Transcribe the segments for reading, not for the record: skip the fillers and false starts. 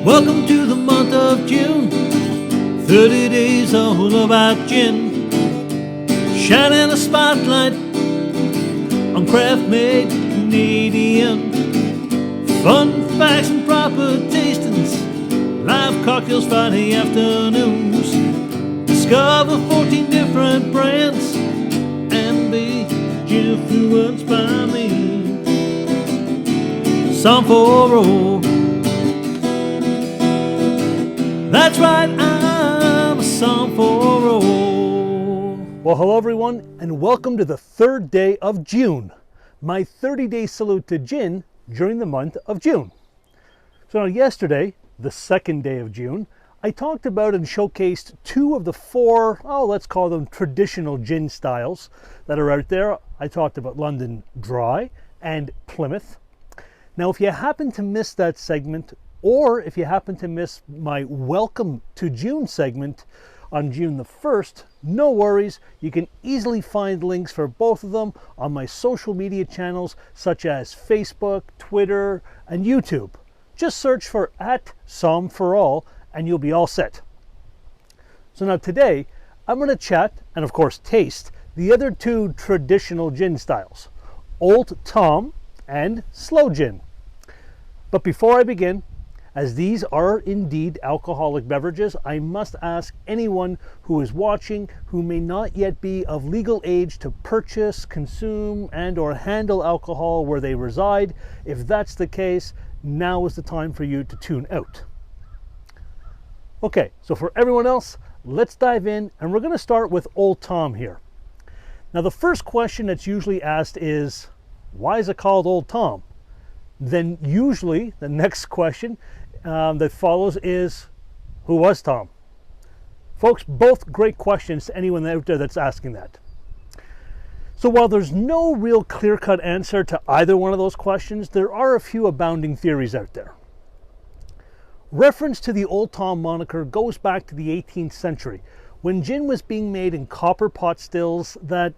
Welcome to the month of June, 30 days all about gin, shining a spotlight on craft-made Canadian. Fun facts and proper tastings, live cocktails Friday afternoons. Discover 14 different brands and be influenced by me. Some for all. That's right, I'm a song for all. Well, hello everyone, and welcome to the third day of June, my 30-day salute to gin during the month of June. So now yesterday, the second day of June, I talked about and showcased two of the four, let's call them traditional gin styles that are out there. I talked about London Dry and Plymouth. Now, if you happen to miss that segment, or if you happen to miss my Welcome to June segment on June the 1st, no worries. You can easily find links for both of them on my social media channels such as Facebook, Twitter, and YouTube. Just search for @SomForAll and you'll be all set. So now today, I'm going to chat and of course taste the other two traditional gin styles, Old Tom and Sloe gin. But before I begin, as these are indeed alcoholic beverages, I must ask anyone who is watching who may not yet be of legal age to purchase, consume, and or handle alcohol where they reside. If that's the case, now is the time for you to tune out. Okay, so for everyone else, let's dive in, and we're going to start with Old Tom here. Now, the first question that's usually asked is, why is it called Old Tom? Then usually the next question that follows is, who was Tom? Folks, both great questions to anyone out there that's asking that. So while there's no real clear-cut answer to either one of those questions, there are a few abounding theories out there. Reference to the Old Tom moniker goes back to the 18th century, when gin was being made in copper pot stills that,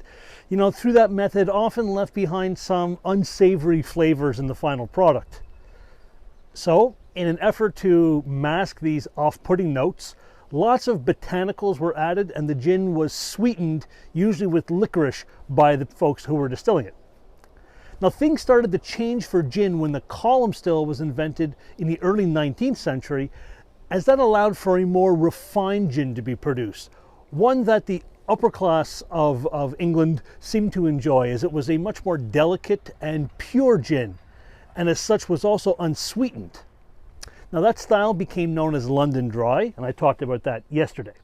through that method often left behind some unsavory flavors in the final product. So, in an effort to mask these off-putting notes, lots of botanicals were added and the gin was sweetened, usually with licorice, by the folks who were distilling it. Now, things started to change for gin when the column still was invented in the early 19th century, as that allowed for a more refined gin to be produced, one that the upper class of England seemed to enjoy, as it was a much more delicate and pure gin, and as such was also unsweetened. Now, that style became known as London Dry, and I talked about that yesterday.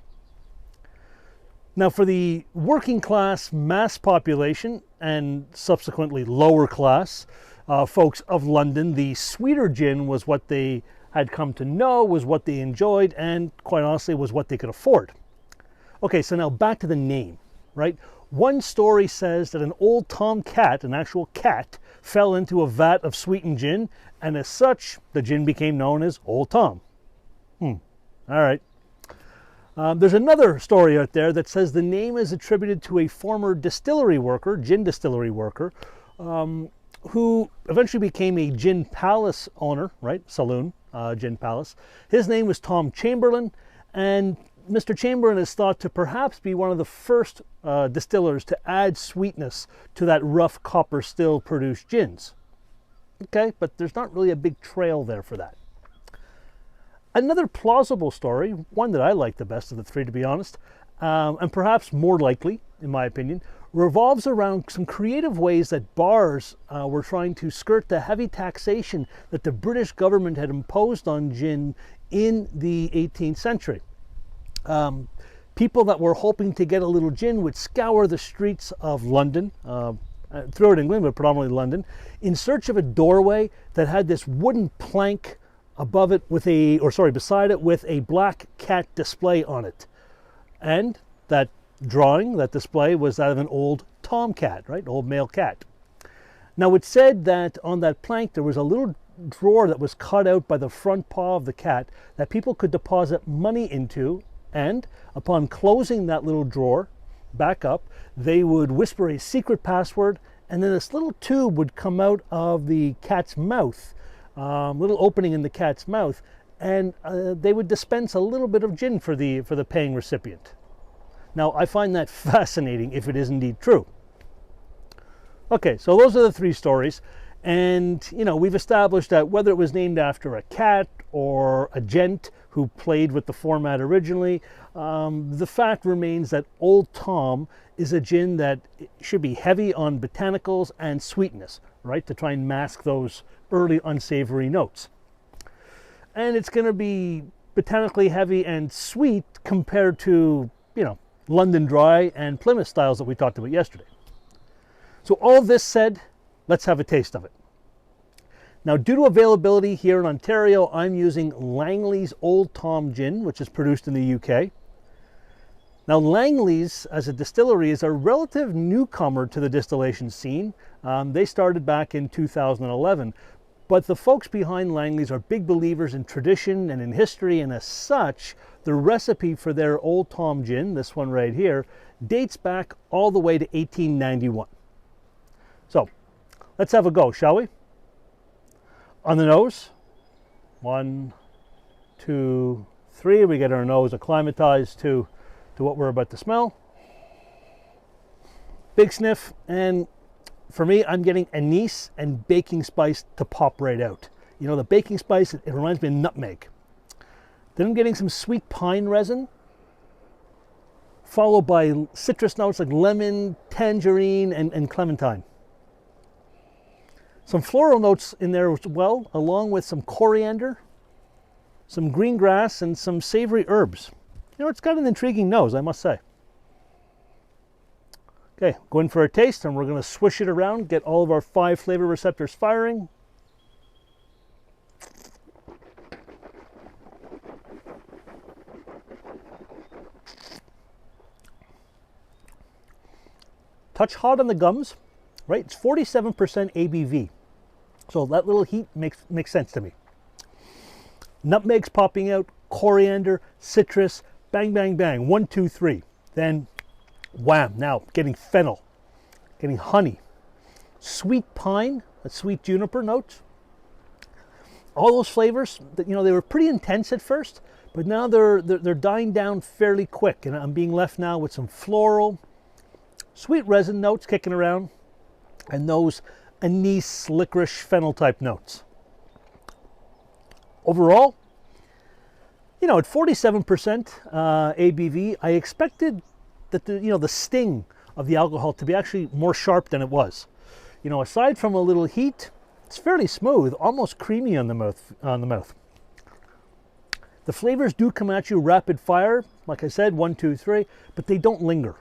Now, for the working class mass population and subsequently lower class folks of London, the sweeter gin was what they had come to know, was what they enjoyed, and quite honestly was what they could afford. Okay, so now back to the name, right? One story says that an old tom cat, an actual cat, fell into a vat of sweetened gin, and as such, the gin became known as Old Tom. All right. There's another story out there that says the name is attributed to a former distillery worker, gin distillery worker, who eventually became a gin palace owner, right? Saloon, gin palace. His name was Tom Chamberlain, and Mr. Chamberlain is thought to perhaps be one of the first distillers to add sweetness to that rough copper still produced gins. Okay, but there's not really a big trail there for that. Another plausible story, one that I like the best of the three to be honest, and perhaps more likely, in my opinion, revolves around some creative ways that bars were trying to skirt the heavy taxation that the British government had imposed on gin in the 18th century. People that were hoping to get a little gin would scour the streets of London, throughout England, but predominantly London, in search of a doorway that had this wooden plank above it with beside it with a black cat display on it. And that drawing, that display, was that of an old tomcat, right? Old male cat. Now, it's said that on that plank there was a little drawer that was cut out by the front paw of the cat that people could deposit money into, and upon closing that little drawer back up, they would whisper a secret password, and then this little tube would come out of the cat's mouth, little opening in the cat's mouth, and they would dispense a little bit of gin for the paying recipient. Now, I find that fascinating if it is indeed true. Okay, so those are the three stories. And, you know, we've established that whether it was named after a cat or a gent who played with the format originally, the fact remains that Old Tom is a gin that should be heavy on botanicals and sweetness, right, to try and mask those early unsavory notes. And it's going to be botanically heavy and sweet compared to, you know, London Dry and Plymouth styles that we talked about yesterday. So all this said, let's have a taste of it. Now, due to availability here in Ontario, I'm using Langley's Old Tom Gin, which is produced in the UK. Now, Langley's as a distillery is a relative newcomer to the distillation scene. They started back in 2011, but the folks behind Langley's are big believers in tradition and in history, and as such, the recipe for their Old Tom Gin, this one right here, dates back all the way to 1891. So, let's have a go, shall we? On the nose, 1, 2, 3. We get our nose acclimatized to what we're about to smell. Big sniff, and for me, I'm getting anise and baking spice to pop right out. You know, the baking spice, it reminds me of nutmeg. Then I'm getting some sweet pine resin, followed by citrus notes like lemon, tangerine, and clementine. Some floral notes in there as well, along with some coriander, some green grass, and some savory herbs. You know, it's got an intriguing nose, I must say. Okay, go in for a taste, and we're going to swish it around, get all of our 5 flavor receptors firing. Touch hot on the gums, right? It's 47% ABV. So that little heat makes sense to me. Nutmeg's popping out, coriander, citrus, bang, bang, bang, 1, 2, 3. Then, wham, now getting fennel, getting honey, sweet pine, a sweet juniper note. All those flavors, you know, they were pretty intense at first, but now they're dying down fairly quick, and I'm being left now with some floral, sweet resin notes kicking around, and those anise, licorice, fennel type notes. Overall, you know, at 47% ABV, I expected that the sting of the alcohol to be actually more sharp than it was. You know, aside from a little heat, it's fairly smooth, almost creamy on the mouth. The flavors do come at you rapid fire, like I said, 1, 2, 3, but they don't linger.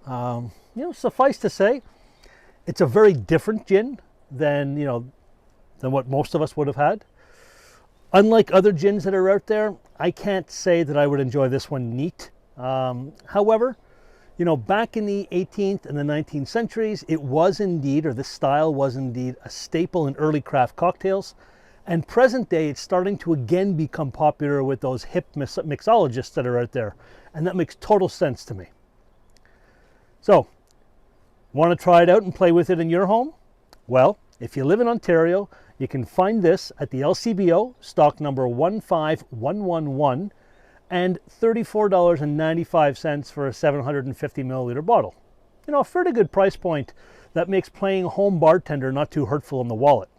You know, suffice to say, it's a very different gin than what most of us would have had. Unlike other gins that are out there, I can't say that I would enjoy this one neat. However, you know, back in the 18th and the 19th centuries, it was indeed, or this style was indeed, a staple in early craft cocktails. And present day, it's starting to again become popular with those hip mixologists that are out there. And that makes total sense to me. So, want to try it out and play with it in your home? Well, if you live in Ontario, you can find this at the LCBO, stock number 15111, and $34.95 for a 750 milliliter bottle. You know, a fairly good price point that makes playing home bartender not too hurtful on the wallet.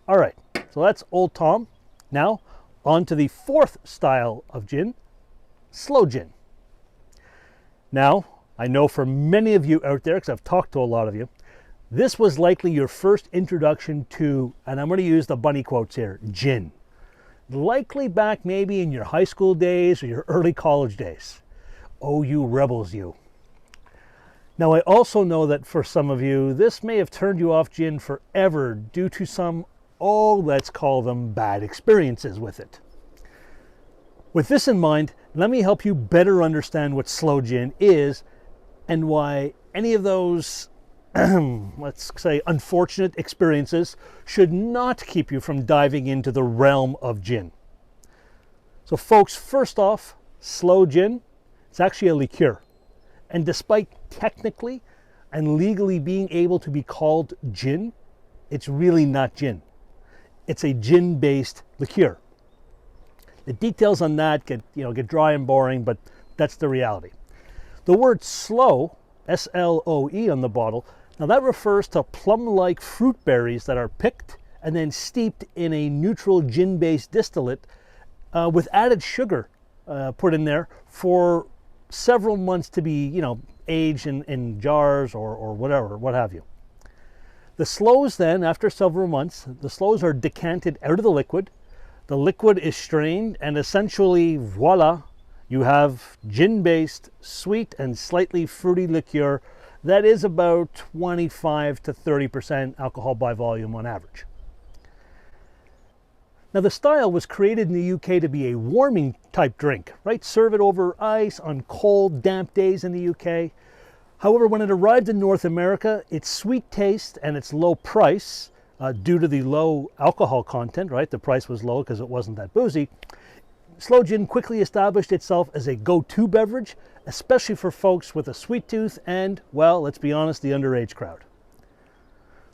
All right, so that's Old Tom. Now, on to the 4th style of gin, sloe gin. Now, I know for many of you out there, because I've talked to a lot of you, this was likely your first introduction to, and I'm going to use the bunny quotes here, gin. Likely back maybe in your high school days or your early college days. Oh, you rebels, you. Now, I also know that for some of you, this may have turned you off gin forever due to some, let's call them bad experiences with it. With this in mind, let me help you better understand what sloe gin is and why any of those, let's say, unfortunate experiences should not keep you from diving into the realm of gin. So folks, first off, sloe gin, it's actually a liqueur. And despite technically and legally being able to be called gin, it's really not gin. it's a gin-based liqueur. The details on that get dry and boring, but that's the reality. The word sloe, S-L-O-E on the bottle, now that refers to plum-like fruit berries that are picked and then steeped in a neutral gin-based distillate with added sugar put in there for several months to be, aged in jars or whatever, what have you. The sloes then, after several months, the sloes are decanted out of the liquid. The liquid is strained, and essentially, voila, you have gin-based, sweet and slightly fruity liqueur that is about 25 to 30% alcohol by volume on average. Now, the style was created in the UK to be a warming type drink, right? Serve it over ice on cold, damp days in the UK. However, when it arrived in North America, its sweet taste and its low price, due to the low alcohol content, right? The price was low because it wasn't that boozy. Sloe gin quickly established itself as a go-to beverage, especially for folks with a sweet tooth and, well, let's be honest, the underage crowd.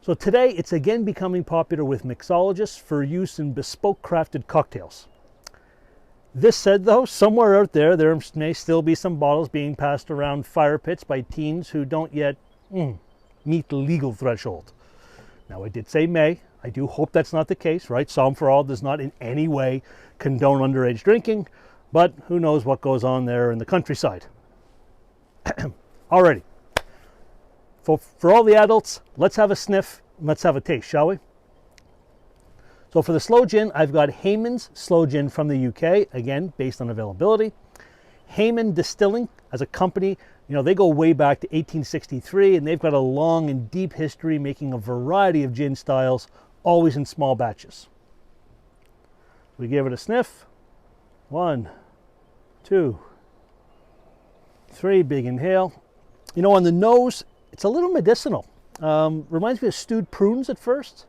So today, it's again becoming popular with mixologists for use in bespoke crafted cocktails. This said, though, somewhere out there may still be some bottles being passed around fire pits by teens who don't yet meet the legal threshold. Now, I did say may. I do hope that's not the case, right? Psalm for All does not in any way condone underage drinking, but who knows what goes on there in the countryside. Alrighty. For all the adults, let's have a sniff and let's have a taste, shall we? So for the Sloe gin, I've got Hayman's Sloe gin from the UK, again, based on availability. Hayman Distilling, as a company, they go way back to 1863, and they've got a long and deep history making a variety of gin styles, always in small batches. We give it a sniff. 1, 2, 3, big inhale. On the nose, it's a little medicinal. Reminds me of stewed prunes at first.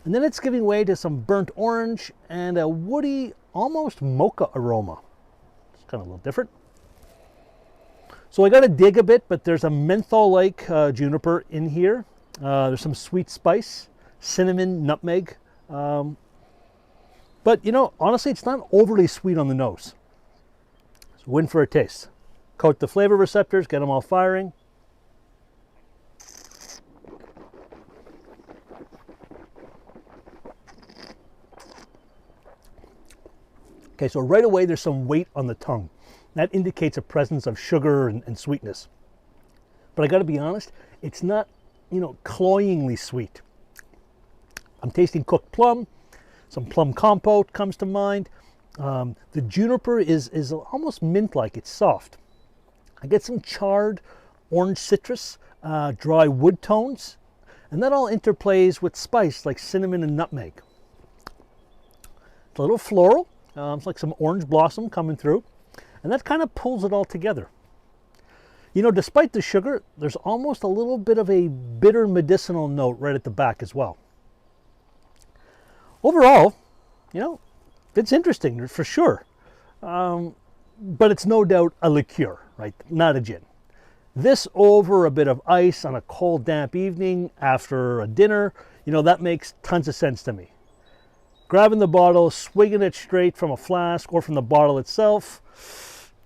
And then it's giving way to some burnt orange and a woody, almost mocha aroma. It's kind of a little different. So I got to dig a bit, but there's a menthol-like juniper in here. There's some sweet spice, cinnamon, nutmeg. But honestly, it's not overly sweet on the nose. So win for a taste. Coat the flavor receptors, get them all firing. Okay, so right away there's some weight on the tongue. That indicates a presence of sugar and sweetness. But I got to be honest, it's not, cloyingly sweet. I'm tasting cooked plum. Some plum compote comes to mind. The juniper is almost mint-like. It's soft. I get some charred orange citrus, dry wood tones, and that all interplays with spice like cinnamon and nutmeg. It's a little floral. It's like some orange blossom coming through. And that kind of pulls it all together. Despite the sugar, there's almost a little bit of a bitter medicinal note right at the back as well. Overall, it's interesting for sure. But it's no doubt a liqueur, right? Not a gin. This over a bit of ice on a cold, damp evening after a dinner, that makes tons of sense to me. Grabbing the bottle, swigging it straight from a flask or from the bottle itself,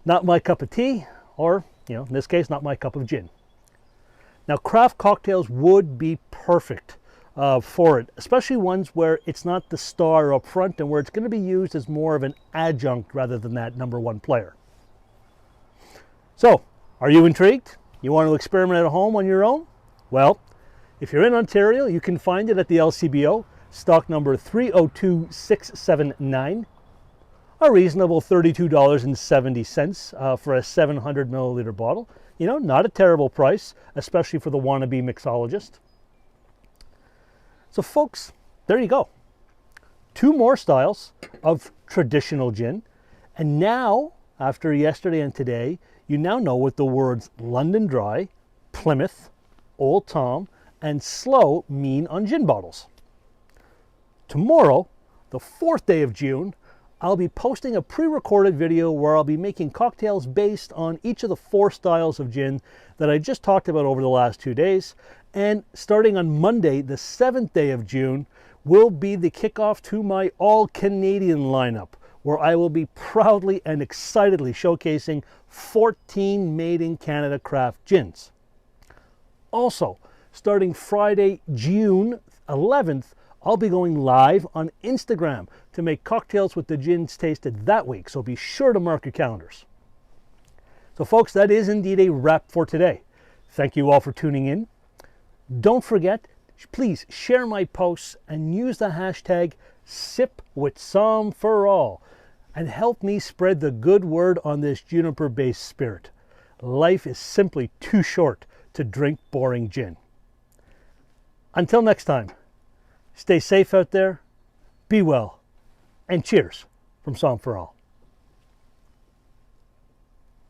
not my cup of tea, or, in this case, not my cup of gin. Now, craft cocktails would be perfect for it, especially ones where it's not the star up front and where it's going to be used as more of an adjunct rather than that number one player. So, are you intrigued? You want to experiment at home on your own? Well, if you're in Ontario, you can find it at the LCBO. Stock number 302679, a reasonable $32.70 for a 700 milliliter bottle. Not a terrible price, especially for the wannabe mixologist. So folks, there you go. 2 more styles of traditional gin. And now, after yesterday and today, you now know what the words London Dry, Plymouth, Old Tom, and Sloe mean on gin bottles. Tomorrow, the 4th day of June, I'll be posting a pre-recorded video where I'll be making cocktails based on each of the 4 styles of gin that I just talked about over the last 2 days. And starting on Monday, the 7th day of June, will be the kickoff to my all-Canadian lineup, where I will be proudly and excitedly showcasing 14 made-in-Canada craft gins. Also, starting Friday, June 11th, I'll be going live on Instagram to make cocktails with the gins tasted that week, so be sure to mark your calendars. So folks, that is indeed a wrap for today. Thank you all for tuning in. Don't forget, please share my posts and use the hashtag #SipWithSomForAll and help me spread the good word on this juniper-based spirit. Life is simply too short to drink boring gin. Until next time, stay safe out there, be well, and cheers from Som for All.